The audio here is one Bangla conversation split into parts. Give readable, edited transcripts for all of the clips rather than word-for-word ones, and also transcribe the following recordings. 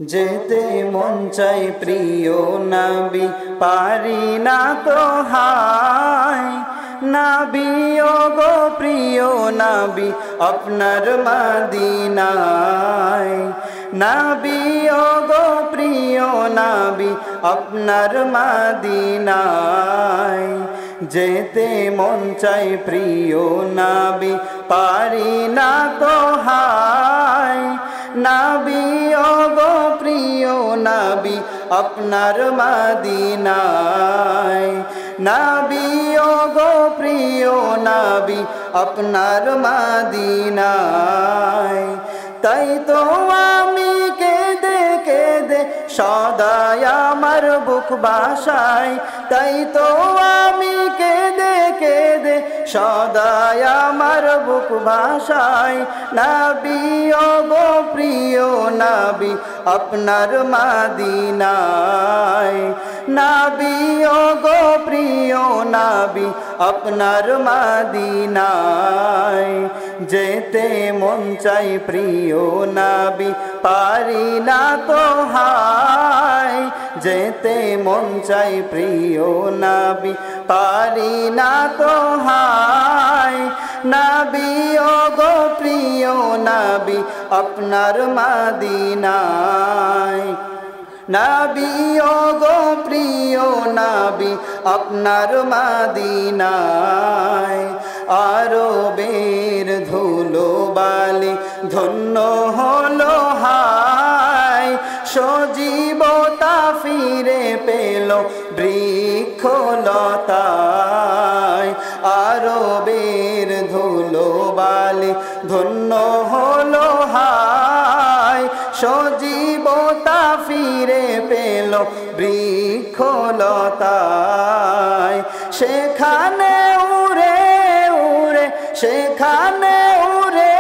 যেতে মন চাই প্রিয় নবী, পারি না তো হায়। নবী ও গো প্রিয় নবী, আপনার মদিনায়। নবী ও গো প্রিয় নবী, আপনার মদিনায়। যেতে মন চাই প্রিয় নবী, পারি না তো হায়। নবী ও গো প্রিয় নবী, আপনার মদিনায়। নবী ও গো প্রিয় নবী, আপনার মদিনায়। তাই তো আমি কেঁদে কেঁদে সদাই আমার বুক ভাসায়। তাই তো আমি কেঁদে কেঁদে সদাই আমার বুক ভাসায়। নবী ও গো প্রিয় নবী, আপনার মদিনায়। নবী ও গো প্রিয় নবী, আপনার মদিনায়। যেতে মন চাই প্রিয় নবী, পারি না তো হায়। যেতে মন চাই প্রিয় নবী, পারি না তো হায়। নবী ও গো প্রিয় নবী, আপনার মদিনায়। নবী ও গো প্রিয় নবী, আপনার মদিনায়। আরবের ধুলো বালি ধন্য হলো হায়। সজীবতা ফিরে পেল বৃক্ষলতায়। আরবের ধুলো বালি ধন্য হলো হায়। সজীবতা ফিরে পেল বৃক্ষলতায়। সেখানে উড়ে উড়ে, সেখানে উড়ে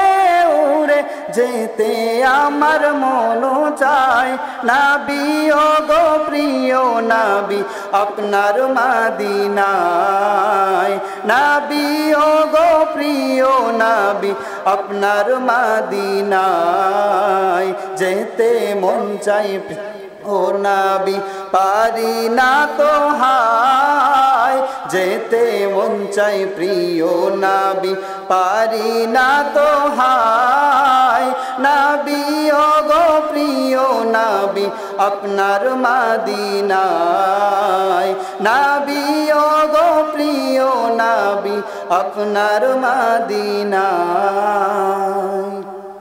উড়ে যেতে আমার মন চায়। নবী ও গো প্রিয় নবী, আপনার মদিনায়। নবী ও গো প্রিয় নবী, আপনার মদিনায়। যেতে মন চাই ও নবী, পারি না তো হায়। যেতে মন চাই প্রিয় নবী, পারি না তো হায়। নবী ও গো প্রিয় নবী, আপনার মদিনায়। নবী ও গো প্রিয় নবী, আপনার মদিনায়।